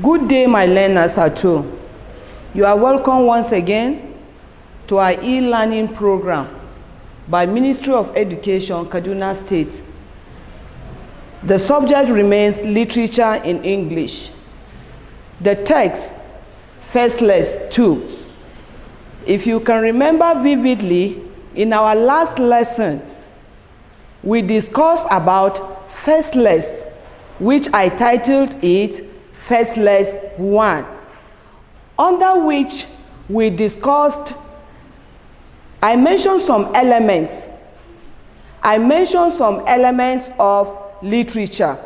Good day, my learners at home. You are welcome once again to our e-learning program by Ministry of Education, Kaduna State. The subject remains Literature in English. The text, First Lesson 2. If you can remember vividly, in our last lesson, we discussed about First Lesson, which I titled it First Lesson 1, under which we discussed, I mentioned some elements. I mentioned some elements of literature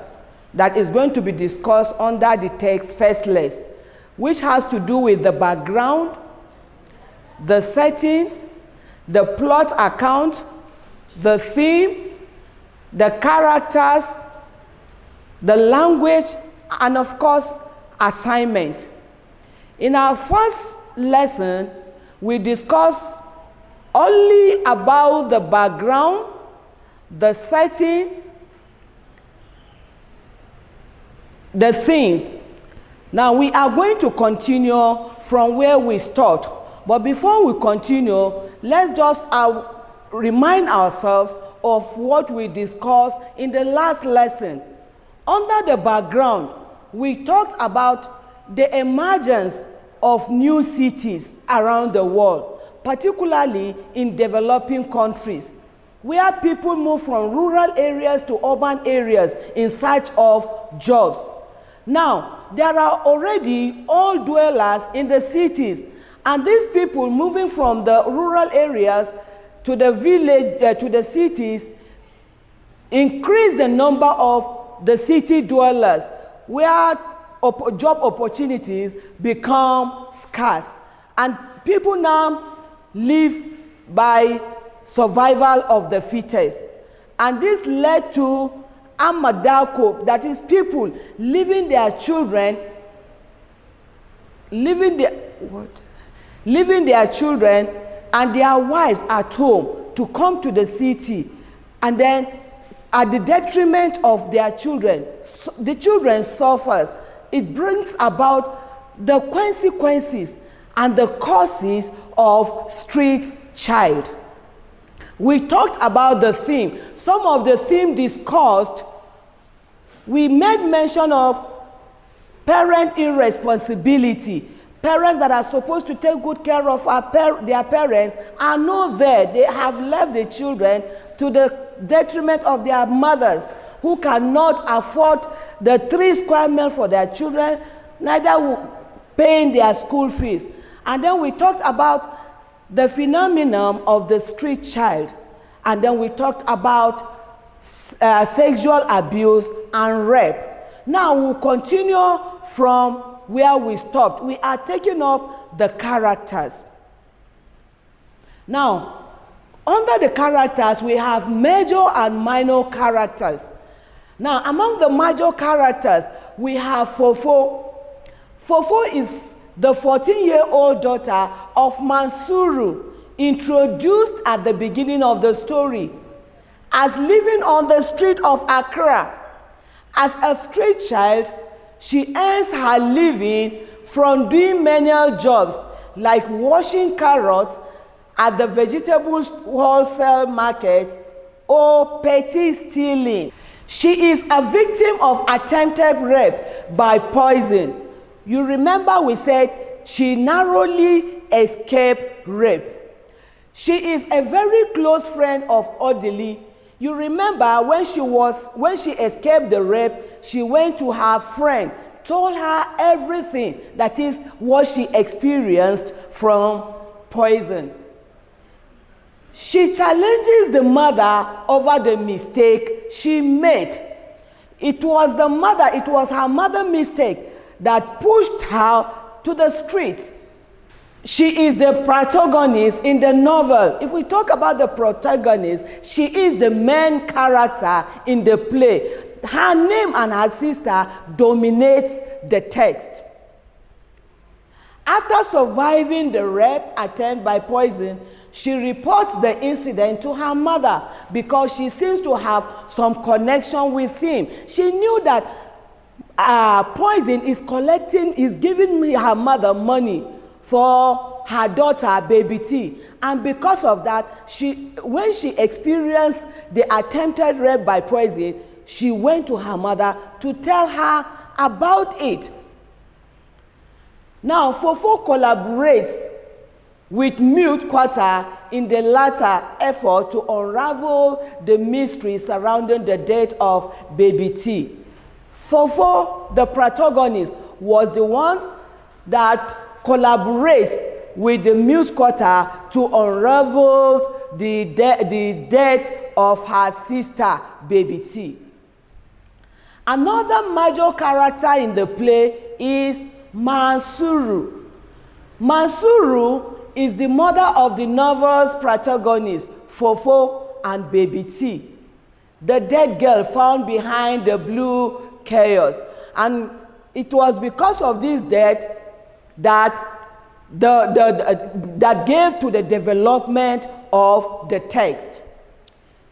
that is going to be discussed under the text First Lesson, which has to do with the background, the setting, the plot account, the theme, the characters, the language, and of course, assignment. In our first lesson, we discussed only about the background, the setting, the themes. Now we are going to continue from where we start. But before we continue, let's just remind ourselves of what we discussed in the last lesson. Under the background, we talked about the emergence of new cities around the world, particularly in developing countries, where people move from rural areas to urban areas in search of jobs. Now, there are already all dwellers in the cities, and these people moving from the rural areas to the village, to the cities, increase the number of the city dwellers, where job opportunities become scarce. And people now live by survival of the fittest. And this led to Amadako, that is people leaving their children, leaving their children and their wives at home to come to the city, and then at the detriment of their children, the children suffers. It brings about the consequences and the causes of street child. We talked about the theme. Some of the theme discussed, we made mention of parent irresponsibility. Parents that are supposed to take good care of their parents are not there. They have left the children to the detriment of their mothers, who cannot afford the 3 square meals for their children, neither paying their school fees. And then we talked about the phenomenon of the street child. And then we talked about sexual abuse and rape. Now we'll continue from where we stopped. We are taking up the characters. Now, under the characters, we have major and minor characters. Now, among the major characters, we have Fofo. Fofo is the 14-year-old daughter of Mansuru, introduced at the beginning of the story, as living on the street of Accra. As a street child, she earns her living from doing menial jobs like washing carrots at the vegetables wholesale market or petty stealing. She is a victim of attempted rape by poison. You remember we said she narrowly escaped rape. She is a very close friend of Odili. You remember when she escaped the rape, she went to her friend, told her everything, that is what she experienced from poison. She challenges the mother over the mistake she made. It was her mother's mistake that pushed her to the streets. She is the protagonist in the novel. If we talk about the protagonist, she is the main character in the play. Her name and her sister dominates the text. After surviving the rape attempt by poison, she reports the incident to her mother because she seems to have some connection with him. She knew that Poison is giving her mother money for her daughter, baby T. And because of that, when she experienced the attempted rape by Poison, she went to her mother to tell her about it. Now, Fofo collaborates with Mute Quarter in the latter effort to unravel the mystery surrounding the death of baby T. Fofo, the protagonist, was the one that collaborates with the Mute Quarter to unravel the death of her sister, baby T. Another major character in the play is Mansuru. Mansuru is the mother of the novel's protagonists, Fofo and baby T, the dead girl found behind the blue chaos. And it was because of this death that that gave to the development of the text.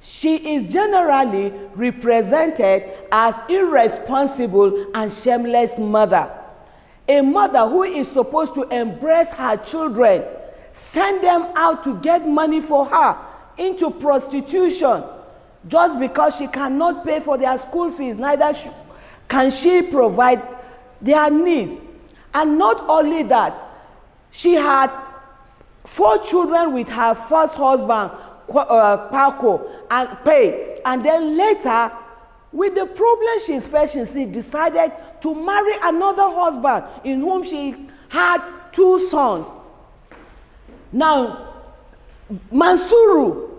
She is generally represented as irresponsible and shameless mother. A mother who is supposed to embrace her children, send them out to get money for her into prostitution just because she cannot pay for their school fees, neither can she provide their needs. And not only that, she had 4 children with her first husband, Parkour, and then later, with the problem she's facing, she decided to marry another husband in whom she had 2 sons. Now, Mansuru,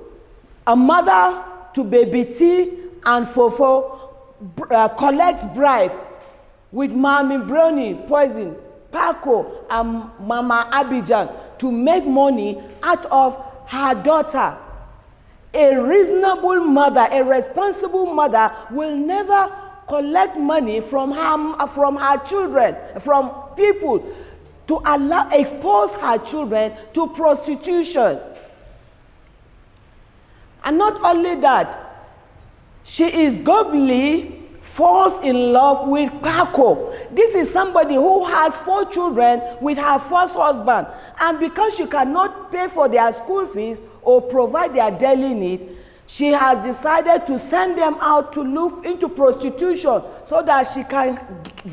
a mother to baby T and Fofo, collects bribe with Mami Brownie, Poison, Parkour, and Mama Abidjan to make money out of her daughter. A reasonable mother, a responsible mother will never collect money from her children, from people, to expose her children to prostitution. And not only that, she is godly, falls in love with Parkour. This is somebody who has 4 children with her first husband, and because she cannot pay for their school fees or provide their daily need, she has decided to send them out to look into prostitution so that she can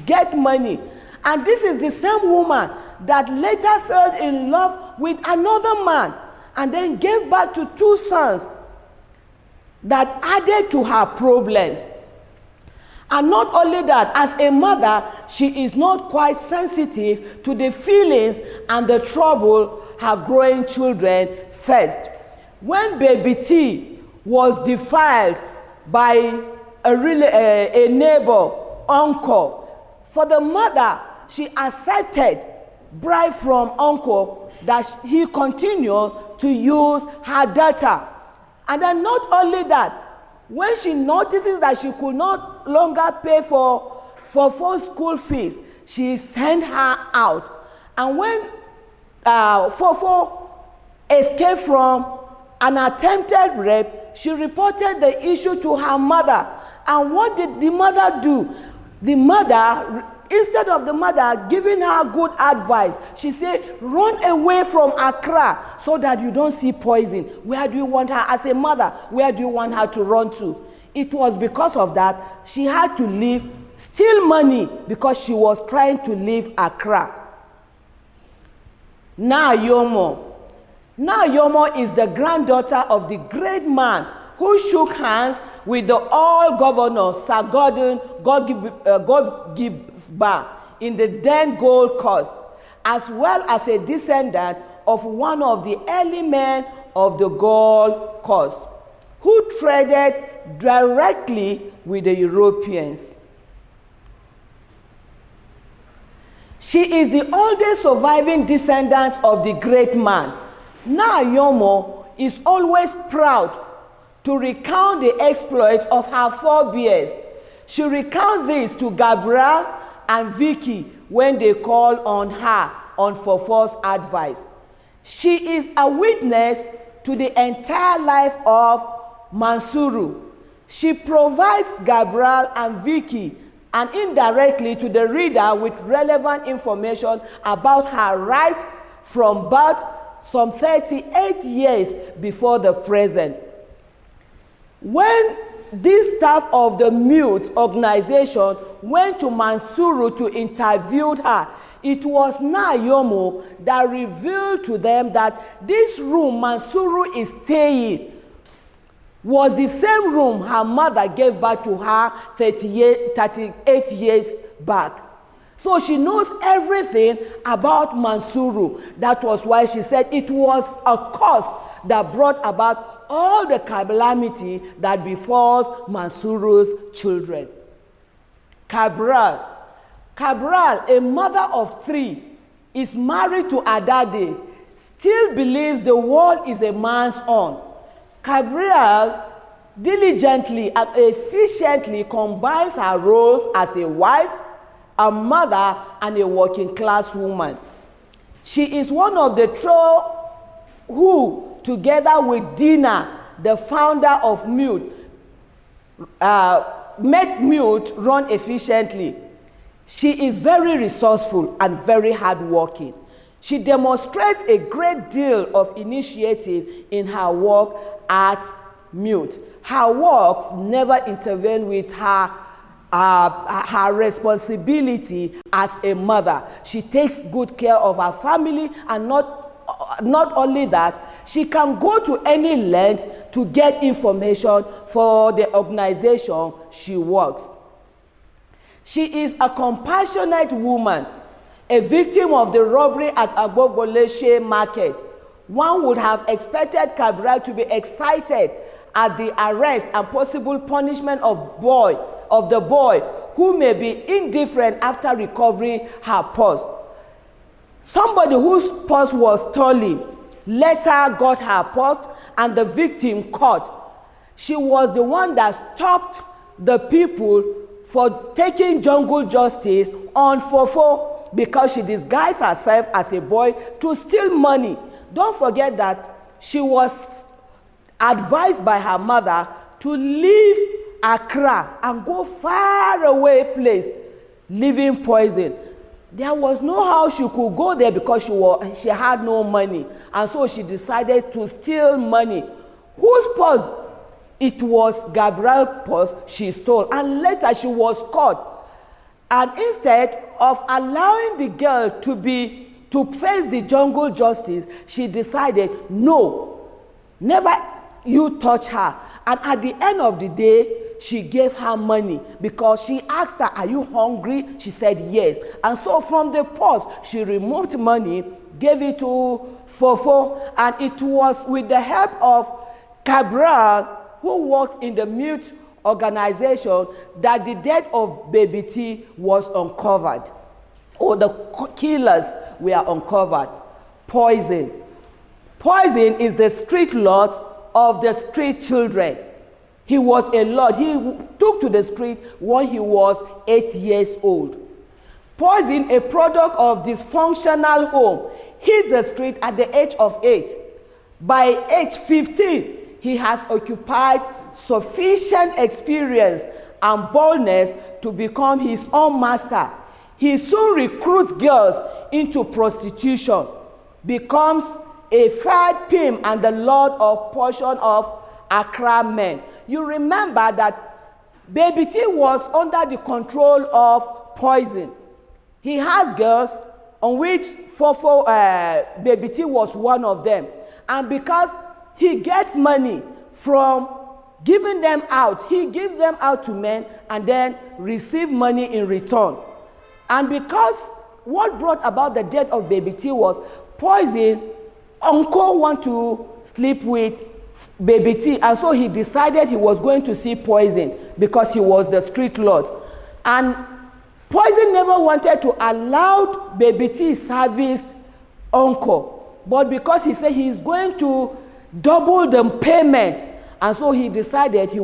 get money. And this is the same woman that later fell in love with another man and then gave birth to 2 sons that added to her problems. And not only that, as a mother, she is not quite sensitive to the feelings and the trouble her growing children faced. When baby T was defiled by a neighbor, uncle, for the mother, she accepted bribe from uncle that he continued to use her daughter. And then not only that, when she notices that she could not longer pay for 4 school fees, she sent her out. And when Fofo escaped from an attempted rape, she reported the issue to her mother. And what did the mother do? The mother, instead of the mother giving her good advice, she said, run away from Accra so that you don't see poison. Where do you want her, as a mother, where do you want her to run to? It was because of that she had to leave, steal money, because she was trying to leave Accra. Now Yomo. Now Yomo is the granddaughter of the great man who shook hands with the old governor, Sir Gordon Godgibsba, in the then Gold Coast, as well as a descendant of one of the early men of the Gold Coast, who traded directly with the Europeans. She is the oldest surviving descendant of the great man. Now Yomo is always proud to recount the exploits of her forebears. She recounts this to Cabral and Vicky when they call on her on Fofo's advice. She is a witness to the entire life of Mansuru. She provides Cabral and Vicky and indirectly to the reader with relevant information about her right from birth some 38 years before the present. When this staff of the mute organization went to Mansuru to interview her, it was now Yomo that revealed to them that this room Mansuru is staying was the same room her mother gave birth to her 38 years back. So she knows everything about Mansuru. That was why she said it was a cause that brought about all the calamity that befalls Mansuru's children. Cabral, a mother of 3, is married to Adade, still believes the world is a man's own. Cabral diligently and efficiently combines her roles as a wife, a mother, and a working class woman. She is one of the trio who, together with Dina, the founder of Mute, make Mute run efficiently. She is very resourceful and very hardworking. She demonstrates a great deal of initiative in her work at Mute. Her works never intervene with her responsibility as a mother. She takes good care of her family, and not only that, she can go to any length to get information for the organization she works. She is a compassionate woman, a victim of the robbery at Agbogbole market. One would have expected Cabral to be excited at the arrest and possible punishment of the boy who may be indifferent after recovering her purse. Somebody whose purse was stolen later got her purse and the victim caught. She was the one that stopped the people for taking jungle justice on Fofo because she disguised herself as a boy to steal money. Don't forget that she was advised by her mother to leave Accra and go far away place, leaving poison. There was no how she could go there because she had no money, and so she decided to steal money. Whose purse? It was Gabriel's purse she stole, and later she was caught. And instead of allowing the girl to face the jungle justice, she decided, no, never you touch her. And at the end of the day, she gave her money because she asked her, are you hungry? She said yes. And so from the purse, she removed money, gave it to Fofo, and it was with the help of Cabral, who works in the Mute organization, that the death of Baby T was uncovered, or the killers were uncovered. Poison. Poison is the street lord of the street children. He was a lord. He took to the street when he was 8 years old. Poison, a product of dysfunctional home, hit the street at the age of 8. By age 15, he has occupied sufficient experience and boldness to become his own master. He soon recruits girls into prostitution, becomes a third pimp and the lord of portion of Accra men. You remember that Baby T was under the control of Poison. He has girls on which Baby T was one of them. And because he gets money from giving them out, he gives them out to men and then receive money in return. And because what brought about the death of Baby T was Poison, Uncle want to sleep with Baby T, and so he decided he was going to see Poison because he was the street lord. And Poison never wanted to allow Baby T service Uncle, but because he said he's going to double the payment, and so he decided he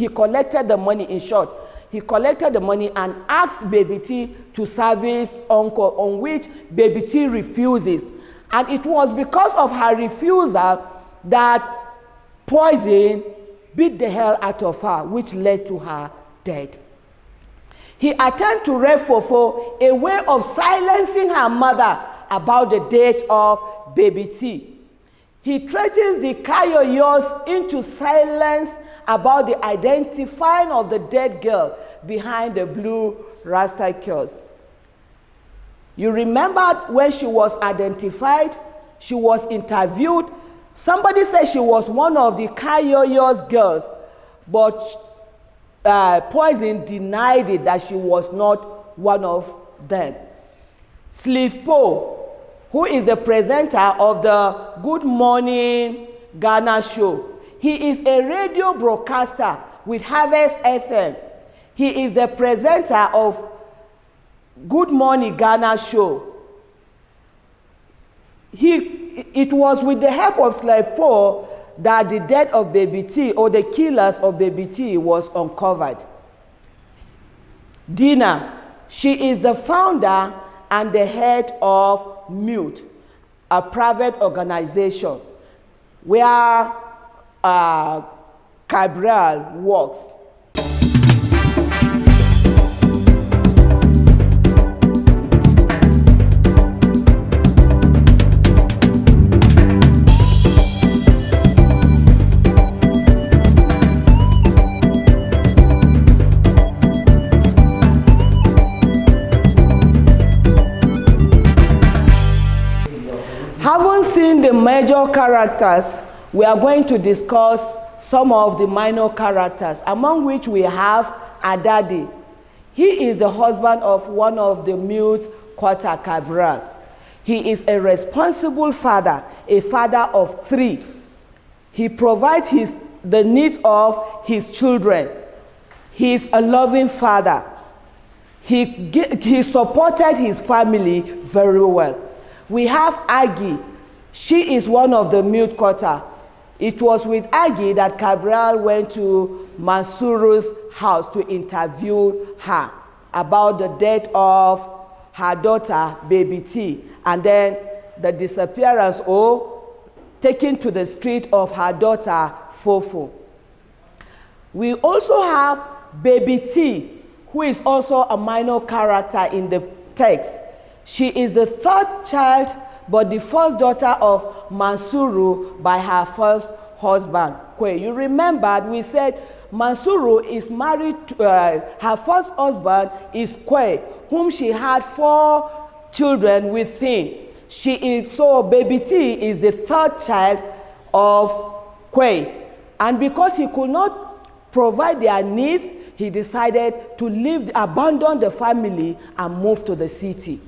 collected the money. In short, he collected the money and asked Baby T to service Uncle, on which Baby T refuses. And it was because of her refusal that Poison beat the hell out of her, which led to her death. He attempted to rape Fofo, a way of silencing her mother about the death of baby T. He threatens the Kayoyos into silence about the identifying of the dead girl behind the blue Rasta kiosk. You remember when she was identified, she was interviewed. Somebody said she was one of the Kayoyos girls, but Poison denied it, that she was not one of them. Sleeve Po, who is the presenter of the Good Morning Ghana show. He is a radio broadcaster with Harvest FM. He is the presenter of Good Morning Ghana show. It was with the help of Sleeve Po that the death of baby T, or the killers of baby T, was uncovered. Dina, she is the founder and the head of Mute, a private organization where Cabral works. Having seen the major characters, we are going to discuss some of the minor characters, among which we have Adadi. He is the husband of one of the mutes, Quarter Cabral. He is a responsible father, a father of 3. He provides the needs of his children. He is a loving father. He supported his family very well. We have Aggie. She is one of the mute Quarter. It was with Aggie that Cabral went to Mansuru's house to interview her about the death of her daughter, baby T, and then the disappearance or taken to the street of her daughter, Fofo. We also have baby T, who is also a minor character in the text. She is the 3rd child, but the first daughter of Mansuru by her first husband, Kwe. You remember we said Mansuru is married to, her first husband is Kwe, whom she had 4 children with him. So baby T is the 3rd child of Kwe. And because he could not provide their needs, he decided to abandon the family and move to the city.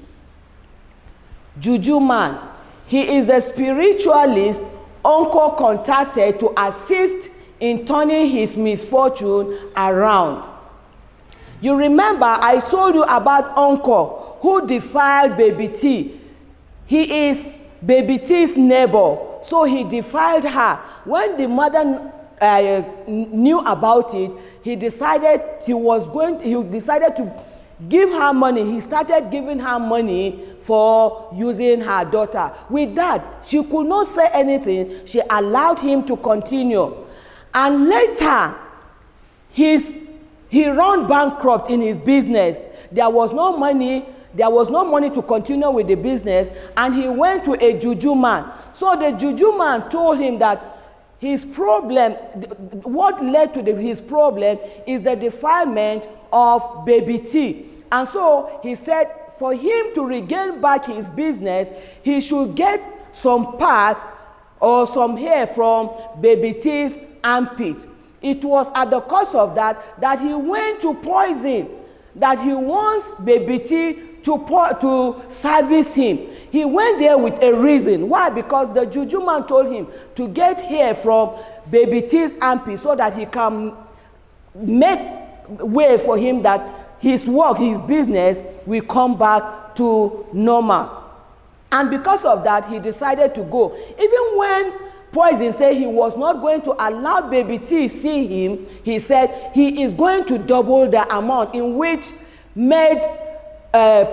Juju Man, he is the spiritualist Uncle contacted to assist in turning his misfortune around. You remember I told you about Uncle who defiled baby T. He is baby T's neighbor, so he defiled her. When the mother knew about it, he decided to give her money. He started giving her money for using her daughter. With that, she could not say anything. She allowed him to continue. And later, he ran bankrupt in his business. There was no money to continue with the business, and he went to a juju man. So the juju man told him that his problem, what led to his problem is the defilement of baby T. And so he said for him to regain back his business, he should get some part or some hair from baby T's armpit. It was at the cost of that he went to Poison, that he wants baby T to service him. He went there with a reason. Why? Because the juju man told him to get hair from baby T's armpit so that he can make way for him that his work, his business will come back to normal. And because of that, he decided to go. Even when Poison said he was not going to allow baby T see him, he said he is going to double the amount, in which made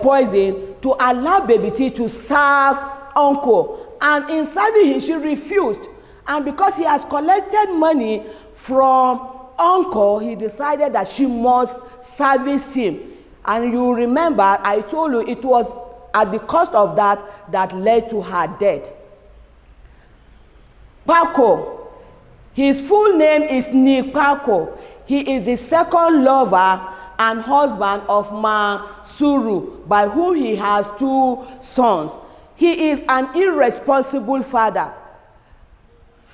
Poison to allow baby T to serve Uncle. And in serving him, she refused. And because he has collected money from Uncle, he decided that she must service him. And you remember, I told you it was at the cost of that that led to her death. Parkour. His full name is Parkour. He is the second lover and husband of Mansuru, by whom he has 2 sons. He is an irresponsible father.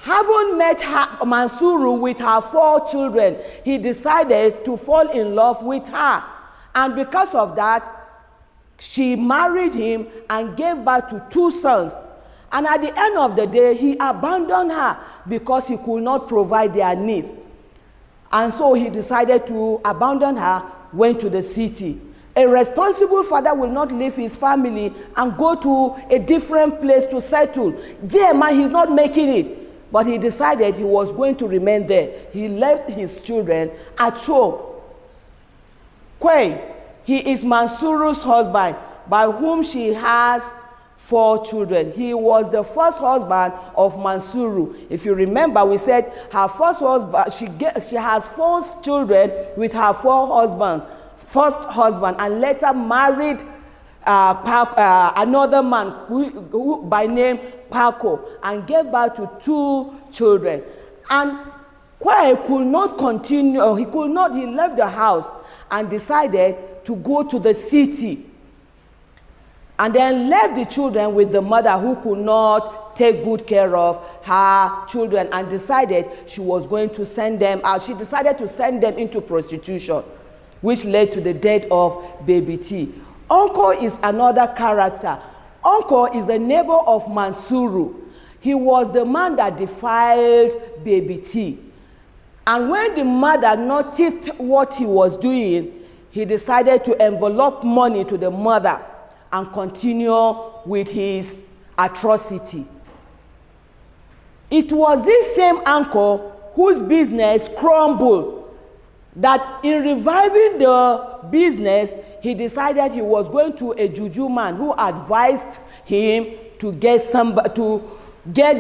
Having met Mansuru with her 4 children, he decided to fall in love with her. And because of that, she married him and gave birth to 2 sons. And at the end of the day, he abandoned her because he could not provide their needs. And so he decided to abandon her, went to the city. A responsible father will not leave his family and go to a different place to settle. There, man, he's not making it. But he decided he was going to remain there. He left his children at home. Kwei, he is Mansuru's husband, by whom she has 4 children. He was the first husband of Mansuru. If you remember, we said her first husband, she has 4 children with her first husband, and later married another man who by name Parkour, and gave birth to 2 children. And Kwei could not continue, he left the house and decided to go to the city, and then left the children with the mother, who could not take good care of her children, and decided she was going to send them out. She decided to send them into prostitution, which led to the death of baby T. Uncle is another character. Uncle is a neighbor of Mansuru. He was the man that defiled baby T. And when the mother noticed what he was doing, he decided to envelope money to the mother and continue with his atrocity. It was this same uncle whose business crumbled, that in reviving the business, he decided he was going to a juju man who advised him to get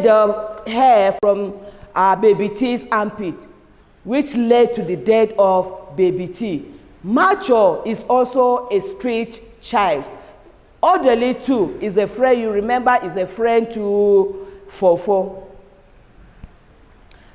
the hair from baby T's armpit, which led to the death of baby T. Macho is also a street child. Orderly too is a friend, you remember, is a friend to Fofo.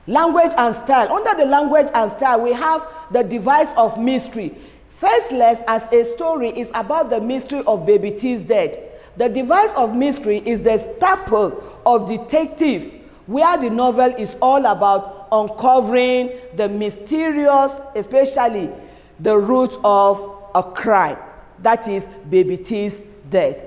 Language and style. Under the language and style, we have the device of mystery. Faceless as a story is about the mystery of baby T's death. The device of mystery is the staple of detective, where the novel is all about uncovering the mysterious, especially the root of a crime, that is baby T's death.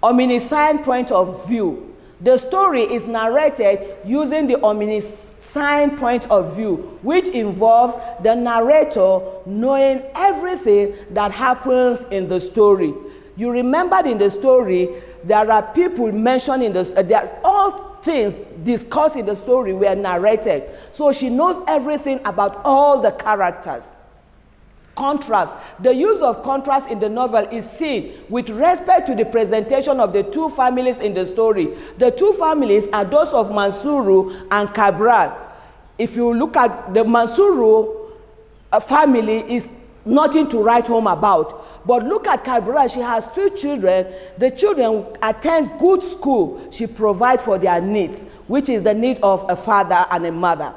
Omniscient point of view. The story is narrated using the omniscient point of view, which involves the narrator knowing everything that happens in the story. You remembered in the story, there are people mentioned in the, all things discussed in the story were narrated. So she knows everything about all the characters. Contrast. The use of contrast in the novel is seen with respect to the presentation of the 2 families in the story. The 2 families are those of Mansuru and Cabral. If you look at the Mansuru family, is nothing to write home about. But look at Cabral, she has 2 children. The children attend good school. She provides for their needs, which is the need of a father and a mother.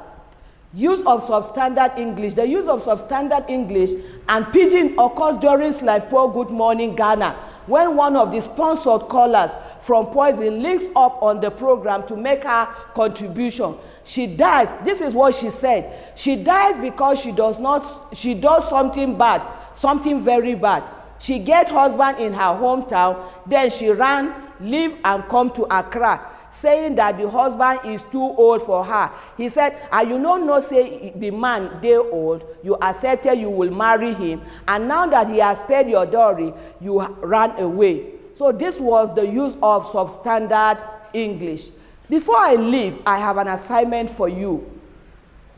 Use of substandard English. The use of substandard English and pidgin occurs during Life Poor Good Morning Ghana, when one of the sponsored callers from Poison links up on the program to make her contribution. She dies. This is what she said. She dies because she does something bad, something very bad. She gets husband in her hometown, then she leave and come to Accra, saying that the husband is too old for her. He said, you don't know, say the man they old, you accepted you will marry him, and now that he has paid your dowry, you ran away. So this was the use of substandard English. Before I leave, I have an assignment for you.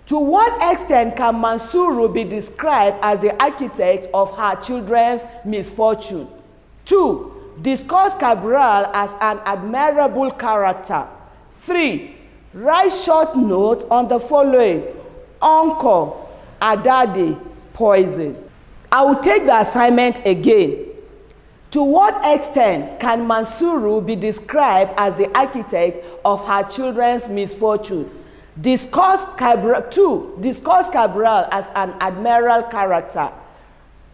To what extent can Mansuru be described as the architect of her children's misfortune? 2. Discuss Cabral as an admirable character. 3. Write short notes on the following: uncle, adade, poison. I will take the assignment again. To what extent can Mansuru be described as the architect of her children's misfortune? Discuss Cabral as an admirable character.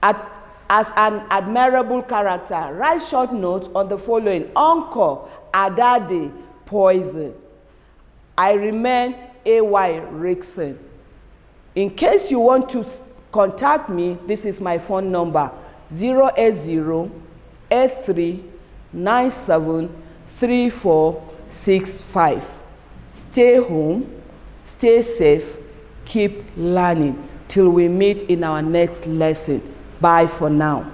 As an admirable character. Write short notes on the following. Uncle, Adade, poison. I remain A.Y. Rickson. In case you want to contact me, this is my phone number, 080-8397-3465. Stay home, stay safe, keep learning till we meet in our next lesson. Bye for now.